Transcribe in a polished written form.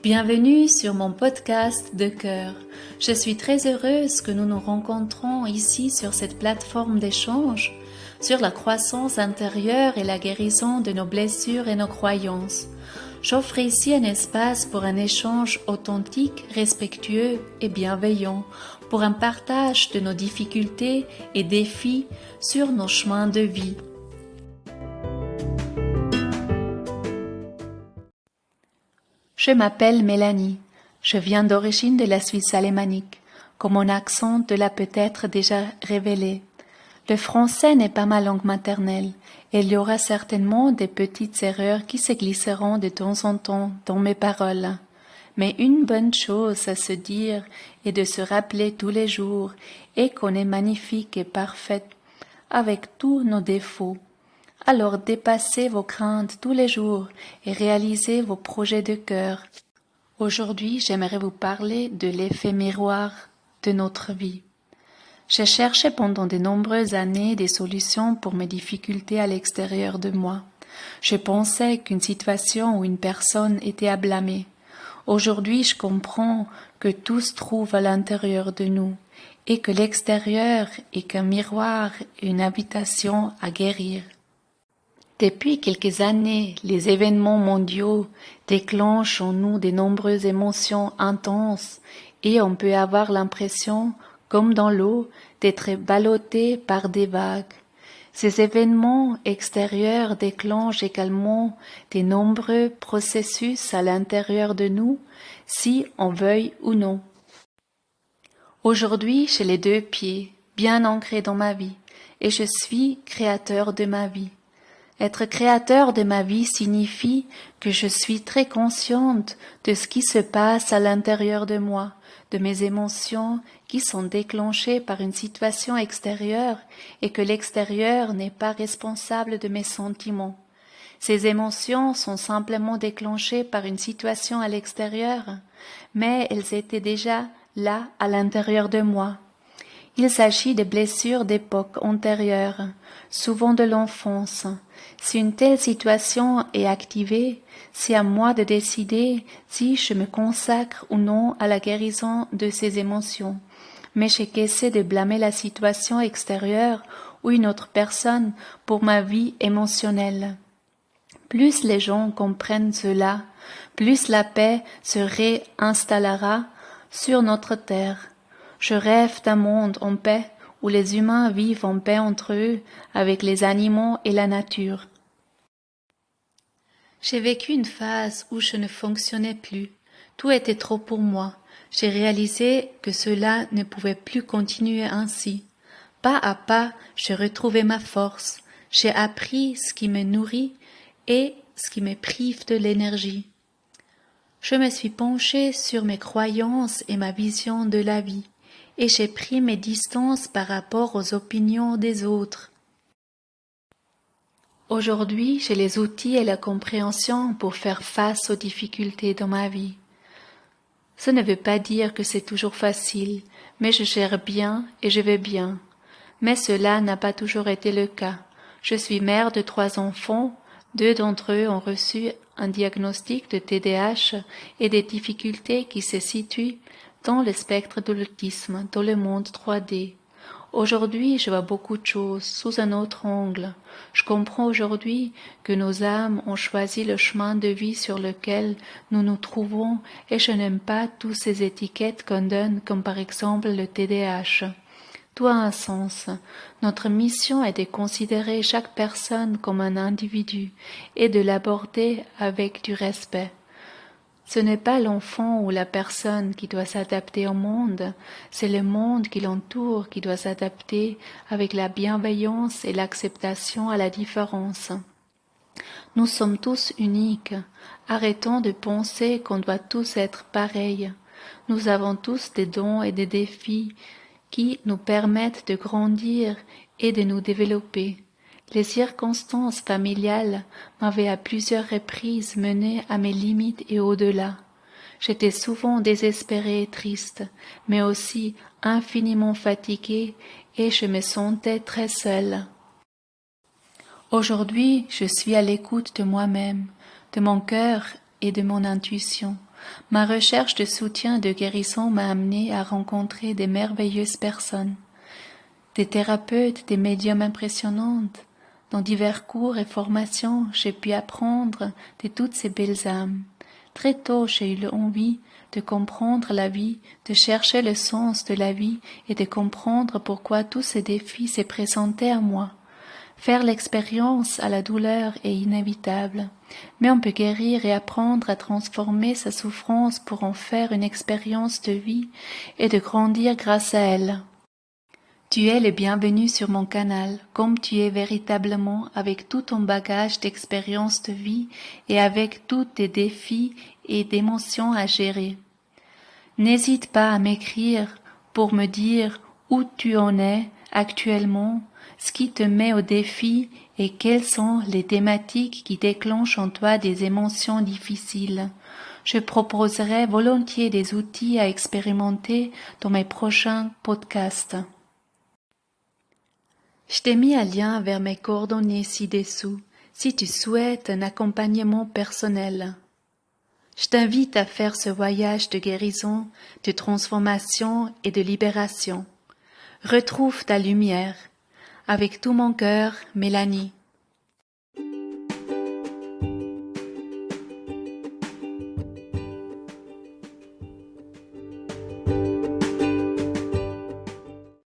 Bienvenue sur mon podcast de cœur. Je suis très heureuse que nous nous rencontrons ici sur cette plateforme d'échange sur la croissance intérieure et la guérison de nos blessures et nos croyances. J'offre ici un espace pour un échange authentique, respectueux et bienveillant, pour un partage de nos difficultés et défis sur nos chemins de vie. Je m'appelle Mélanie. Je viens d'origine de la Suisse alémanique, comme mon accent te l'a peut-être déjà révélé. Le français n'est pas ma langue maternelle, et il y aura certainement des petites erreurs qui se glisseront de temps en temps dans mes paroles. Mais une bonne chose à se dire et de se rappeler tous les jours est qu'on est magnifique et parfaite avec tous nos défauts. Alors dépassez vos craintes tous les jours et réalisez vos projets de cœur. Aujourd'hui, j'aimerais vous parler de l'effet miroir de notre vie. J'ai cherché pendant de nombreuses années des solutions pour mes difficultés à l'extérieur de moi. Je pensais qu'une situation ou une personne était à blâmer. Aujourd'hui, je comprends que tout se trouve à l'intérieur de nous et que l'extérieur est qu'un miroir et une invitation à guérir. Depuis quelques années, les événements mondiaux déclenchent en nous de nombreuses émotions intenses et on peut avoir l'impression, comme dans l'eau, d'être ballotté par des vagues. Ces événements extérieurs déclenchent également de nombreux processus à l'intérieur de nous, si on veuille ou non. Aujourd'hui, j'ai les deux pieds, bien ancrés dans ma vie, et je suis créateur de ma vie. Être créateur de ma vie signifie que je suis très consciente de ce qui se passe à l'intérieur de moi, de mes émotions qui sont déclenchées par une situation extérieure et que l'extérieur n'est pas responsable de mes sentiments. Ces émotions sont simplement déclenchées par une situation à l'extérieur, mais elles étaient déjà là à l'intérieur de moi. Il s'agit de blessures d'époque antérieure, souvent de l'enfance. Si une telle situation est activée, c'est à moi de décider si je me consacre ou non à la guérison de ces émotions. Mais je qu'essaie de blâmer la situation extérieure ou une autre personne pour ma vie émotionnelle. Plus les gens comprennent cela, plus la paix se réinstallera sur notre terre. Je rêve d'un monde en paix où les humains vivent en paix entre eux avec les animaux et la nature. J'ai vécu une phase où je ne fonctionnais plus. Tout était trop pour moi. J'ai réalisé que cela ne pouvait plus continuer ainsi. Pas à pas, j'ai retrouvé ma force. J'ai appris ce qui me nourrit et ce qui me prive de l'énergie. Je me suis penchée sur mes croyances et ma vision de la vie, et j'ai pris mes distances par rapport aux opinions des autres. Aujourd'hui, j'ai les outils et la compréhension pour faire face aux difficultés dans ma vie. Ce ne veut pas dire que c'est toujours facile, mais je gère bien et je vais bien. Mais cela n'a pas toujours été le cas. Je suis mère de 3 enfants, 2 d'entre eux ont reçu un diagnostic de TDAH et des difficultés qui se situent dans le spectre de l'autisme, dans le monde 3D. Aujourd'hui, je vois beaucoup de choses sous un autre angle. Je comprends aujourd'hui que nos âmes ont choisi le chemin de vie sur lequel nous nous trouvons et je n'aime pas toutes ces étiquettes qu'on donne, comme par exemple le TDAH. Tout a un sens. Notre mission est de considérer chaque personne comme un individu et de l'aborder avec du respect. Ce n'est pas l'enfant ou la personne qui doit s'adapter au monde, c'est le monde qui l'entoure qui doit s'adapter avec la bienveillance et l'acceptation à la différence. Nous sommes tous uniques. Arrêtons de penser qu'on doit tous être pareils. Nous avons tous des dons et des défis qui nous permettent de grandir et de nous développer. Les circonstances familiales m'avaient à plusieurs reprises mené à mes limites et au-delà. J'étais souvent désespérée et triste, mais aussi infiniment fatiguée et je me sentais très seule. Aujourd'hui, je suis à l'écoute de moi-même, de mon cœur et de mon intuition. Ma recherche de soutien et de guérison m'a amené à rencontrer des merveilleuses personnes, des thérapeutes, des médiums impressionnantes. Dans divers cours et formations, j'ai pu apprendre de toutes ces belles âmes. Très tôt, j'ai eu l'envie de comprendre la vie, de chercher le sens de la vie et de comprendre pourquoi tous ces défis se présentaient à moi. Faire l'expérience à la douleur est inévitable, mais on peut guérir et apprendre à transformer sa souffrance pour en faire une expérience de vie et de grandir grâce à elle. Tu es le bienvenu sur mon canal, comme tu es véritablement avec tout ton bagage d'expérience de vie et avec tous tes défis et d'émotions à gérer. N'hésite pas à m'écrire pour me dire où tu en es actuellement, ce qui te met au défi et quelles sont les thématiques qui déclenchent en toi des émotions difficiles. Je proposerai volontiers des outils à expérimenter dans mes prochains podcasts. Je t'ai mis un lien vers mes coordonnées ci-dessous si tu souhaites un accompagnement personnel. Je t'invite à faire ce voyage de guérison, de transformation et de libération. Retrouve ta lumière. Avec tout mon cœur, Mélanie.